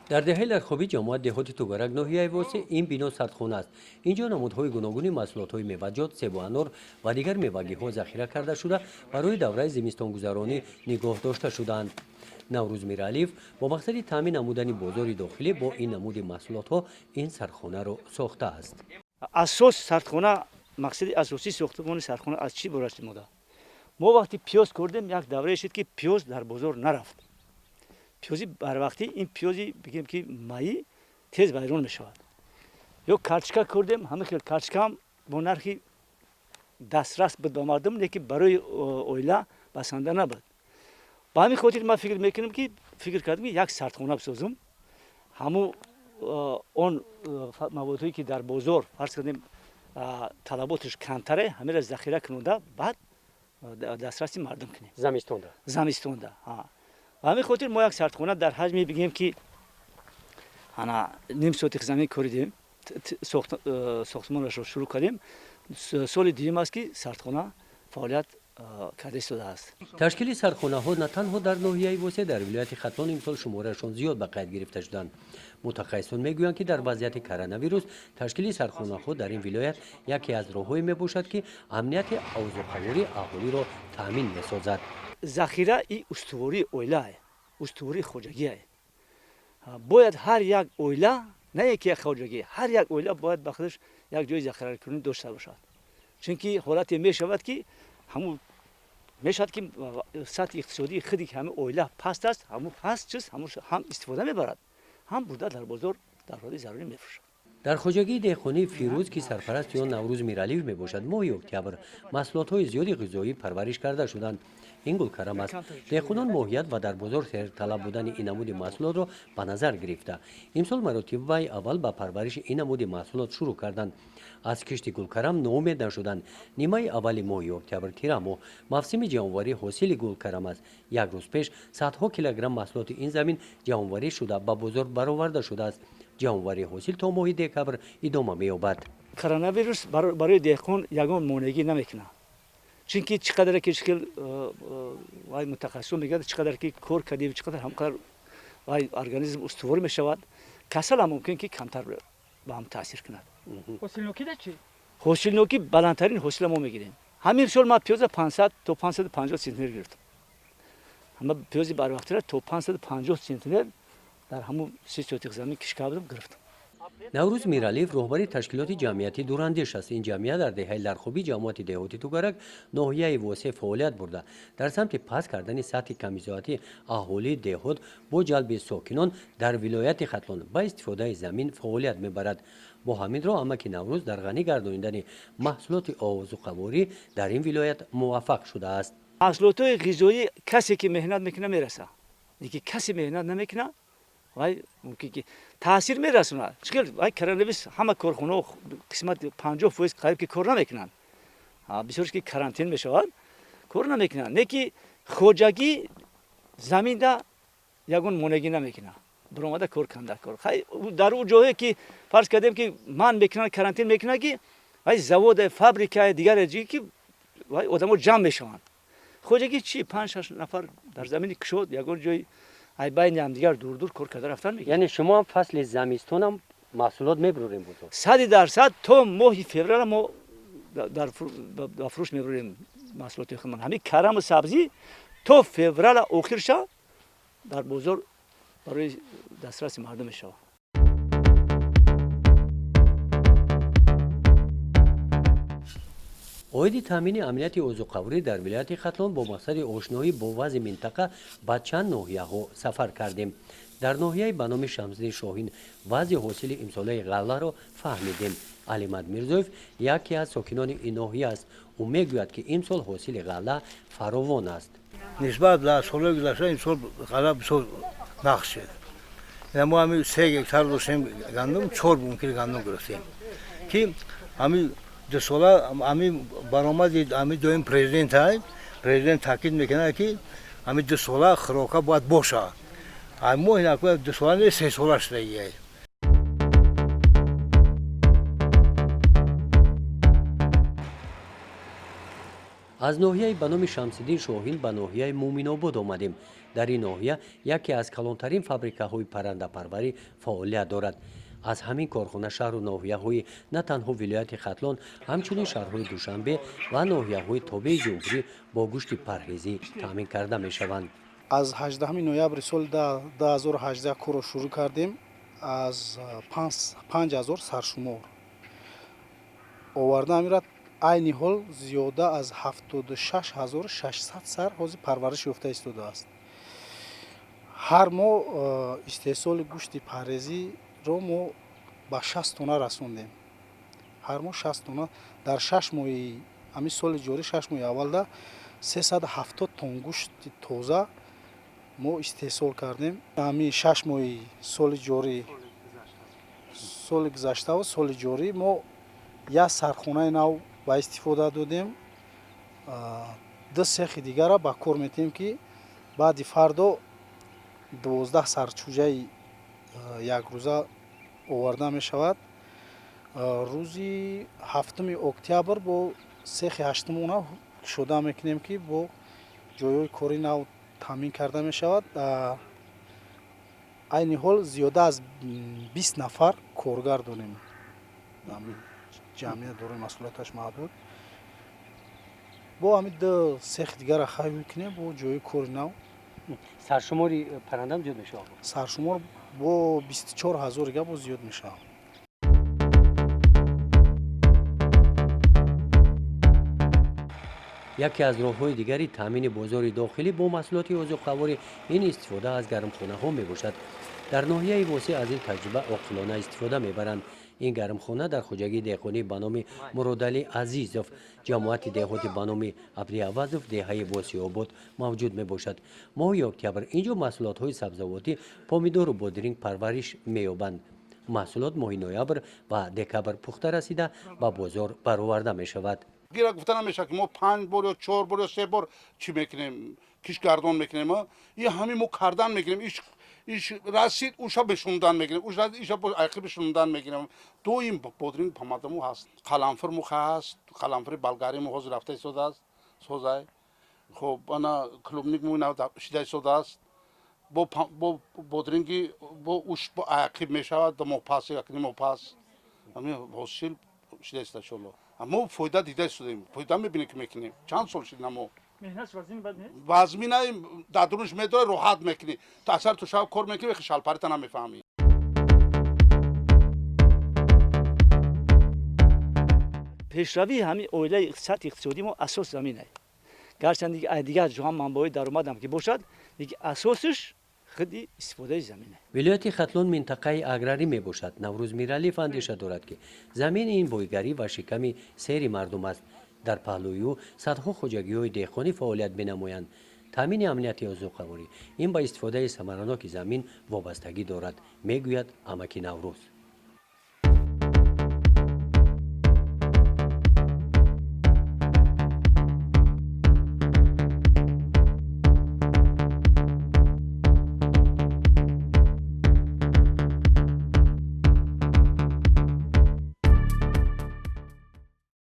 در دهه لرخوبی جماعت دهاتی توگرک ناحیه واسه این بنا سردخانه است. اینجا نمودهای گوناگونی محصولات‌های میوه‌جات، سیب و انار و دیگر میوه‌گی‌ها ذخیره کرده شده برای دوره زمستانگذرانی نگاه داشته شدند. نوروز میرعلیف با مقصد تامین نمودن بازار داخلی با این نمود محصولات‌ها این سردخانه را ساخته است. اساس سردخانه مقصد اساسی ساختمان سردخانه از چی برشت موده؟ ما وقتی پیاز کردیم یک دوره شد که پیاز در بازار نرفت. پیازی بر وقتی این پیازی بگیم که مایی تیز بیرون میشود. یا کارچکا کردیم همه که کارچکا هم با نرخی دسترس به مردم لیکن برای اویلا بسنده نبود. با همین خاطر ما فکر کردیم که یک سردخانه بسازم. همو اون موادی که در بازار فرض کردیم طلباتش کمتره همه را ذخیره کننده بعد دسترسی مردم کنیم. زمستونده. و همین خاطر ما یک سردخانه در حجمی بگیم که نیم سوتیخ زمین کردیم ساختمانش رو شروع کردیم. سال دیگه است که سردخانه فعالیت کرده شده است. تشکیل سردخانه ها نه تنها در ناحیه واسه در ولایت ختلان امسال شمارهشان زیاد به قید گرفته شدند. متخصصان میگویند که در وضعیت کرونا ویروس تشکیل سردخانه ها در این ولایت یکی از راه‌هایی میباشد که امنیت اوضاع قواری اهالی را تامین میسازد. ذخیره این استواری اویلا است. استواری خواجگی است. باید هر یک اویلا نه یکی خواجگی هر یک اویلا باید به خودش یک جای ذخیره کنی داشته باشد. چون که حالت میشود که همون میشود که سطح اقتصادی خودی که همه اویلا پست است همون پست چیز هم استفاده میبرد هم بوده در بازار در حال ضروری میفروشد. در خواجگی دهخانه فیروز که سرپرست یا نوروز میرعلیف میباشد ماه اکتبر محصولات‌های زیادی غذایی پرورش کرده شدند. این گلکرم است. دهخانان ماهیت و در بازار طلب بودن این نمود محصولات را به نظر گرفته امسال مراتب وی اول به پرورش این نمود محصولات شروع کردند. از کشت گلکرم ناامید نشدند. نیمه اول ماه اکتبر تیر ماه موسم جانوری حاصل گلکرم است. یک روز پیش صدها کیلوگرم محصولات این زمین جانوری شده به بازار برآورده شده است. جانوری حاصل تا ماه دکبر ادامه می‌یابد. کرونا ویروس برای دهقان یگان مانعی نمیکنه. چون که چقدر که شکل وای متخصص میگه چقدر که کار کردی چقدر همکار وای ارگانیسم استوار میشود کسل هم ممکن که کمتر به هم تاثیر کند. حاصل نوکی چی؟ حاصل نوکی بلندترین حاصل ما میگیریم. همین سال ما پیاز 500 تا 550 سنتیمتر گرفتم. اما پیاز بر وقت را تا 550 سنتیمتر در همون 30 سوتیخ زمین کشکاوم گرفتم. نوروز میرعلیف رهبر تشکیلات جمعیتی دوراندیش است. این جمعیت در دهه لرخوبی جماعت دهاتی توگرک ناحیه واسه فعالیت برده در سمت پس کردن سطح کمیزاتی اهالی دهات با جلب ساکنان در ولایت ختلان با استفاده زمین فعالیت میبرد. با همین راه امک نوروز در غنی گردانیدن محصولات اوضاع قواری در این ولایت موفق شده است. محصولات غذایی کسی که مهنت میکنه میرسه. دیگه کسی مهنت نمیکنه وای ممکن که تاثیر میرسونه. چون وای کرونا ویروس همه کارخانه قسمت 50% قریب که کار نمیکنن. بسیارش که کرانتین میشود کار نمیکنن. نه که خواجگی زمین دا یگون مونگی نمیکنه. برآمده کار کنده کار. در اون جایی که فرض کردیم که من میکنن کرانتین میکنه که وای زواد فابریکای دیگر جایی که وای آدمو جمع میشوند. خواجگی چی 5-6 نفر در زمین کشود یگون جایی ای بین هم دیگر دور کار کرده رفتن میگه. یعنی شما هم فصل زمستون هم محصولات میبروریم بودو 100% تا ماه فوریه ما در فروش میبریم محصولات خودمان. همین کرم و سبزی تا فوریه آخرش در بازار برای دسترس مردم میشه. عاید تامین امنیت اوضاع قواری در ولایت ختلان با مقصد آشنایی با وضع منطقه به چند ناحیه ها سفر کردیم. در ناحیه به نام شمس‌الدین شاهین وضع حاصل امسال غله را فهمیدیم. علیمد میرزویف یکی از ساکنان این ناحیه است. او میگوید که امسال حاصل غله فراوان است. نسبت به سال گذشته امسال غله بسیار نقص شد. ما همین 3 هکتار داشتیم گندم 4 بونکر گندم گرفتیم که همین دو ساله همین برآمد همین دویم پرزیدنت تاکید میکنه که همین 2 ساله خوراک باید باشه. اما این اکو 2 ساله 3 ساله شده. аз ноҳияи ба номи Шамсиддин Шоҳин ба ноҳияи Муъминобод омадем. дар ин ноҳия яке аз калонтарин фабрикаҳои паррандапарварӣ фаъолият дорад. аз ҳамин корхона шаҳру ноҳияҳои на танҳо вилояти Хатлон, ҳамчунин шаҳрҳои Душанбе ва ноҳияҳои Тобеи Ҷумҳурӣ бо гӯшти парҳезӣ таъмин карда мешаванд. аз 18 ноябри соли 2018 корро шурӯъ кардем. аз 5000 саршумор оварда амира айни ҳол зиёда аз 76600 сар ҳозир парвариш ёфта истодааст. ҳар моҳ истеҳсоли гӯшти парҳезиро мо ба 60 тонна расондем. ҳар моҳ 60 тонна. дар 6 моҳи ҳамин соли ҷорӣ 6 моҳи аввалда 370 тонн гӯшти тоза мо истеҳсол кардем. ҳамин 6 моҳи соли ҷорӣ, соли гузаштаву соли ҷорӣ мо як сархонаи нав ба истифода додем. ду сехи дигарро ба кор метем ки баъди фардо 12 сарчӯҷаи якрӯза оварда мешавад. рӯзи 7 октябр бо сехи 8 нав кушода мекунем ки бо ҷойҳои кори нав таъмин карда мешавад. айни ҳол зиёда аз 20 нафар коргар дорем. ҷамъият дорем, масъулияташ маҳдуд. бо ҳамин ду сехи дигарро хайр мекунем бо ҷойҳои кори нав. саршумори паррандам зиёд мешавад. саршумор бо 24000 га бо зиёд мешавад. яке аз роҳҳои дигари таъмини бозори дохилӣ бо маҳсулоти озуқаворӣ ин истифода аз гармхонаҳо мебошад. дар ноҳияи восеъ аз ин таҷриба оқилона истифода мебаранд. ин гармхона дар хуҷагии деҳқонӣ ба номи Муродалӣ Азизов, ҷамоати деҳоти ба номи Абдиавазов, деҳаи Восиобод мавҷуд мебошад. моҳи октябр инҷо маҳсулотҳои сабзавотӣ, помидору бодиринг парвариш меёбанд. маҳсулот моҳи ноябр ва декабр пухта расида ба бозор бароварда мешавад. гира гуфта намешавад ки мо 5 бор ё 4 бор ё 3 бор чӣ мекунем, кишгардон мекунем. и ҳамин мо кардан мекунем. иш расид уша бешундан мекунем, уш расид иша айқи бешундан мекунем. доим бодиринг помадамо ҳаст, қаламфир мо ҳаст, қаламфири болгари мо ҳозир рафта истодааст созай. хоб ана клубник мо шида истодааст. бо бодиринги бо уш бо айқи мешавад до моҳ пас якни моҳ пас. ҳамин ҳосил шида иста иншоалло. аммо фоида дида истодем, фоида мебинем ки мекунем. чанд сол шид намо вазминаи дадруш медора роҳат мекунӣ. то асар ту шаб кор мекунӣ вақти шалпарита намефаҳмӣ. пешравии ҳамин оилаи иқтисоди иқтисодӣ мо асос замин аст. гарчанде дигар ҷо ҳам манбаъои даромадам ки бошад, диги асосиш худи истифодаи замин аст. вилояти Хатлон минтақаи аграрӣ мебошад. Наврӯз Миралиев андеша дорад ки замини ин бойгарӣ ва шиками сери мардум аст. дар паҳлӯи ӯ садҳо хуҷагиҳои деҳқонӣ фаъолият менамоянд. таъмини амнияти озуқаворӣ ин ба истифодаи самараноки замин вобастагӣ дорад, мегӯяд амаки Наврӯз.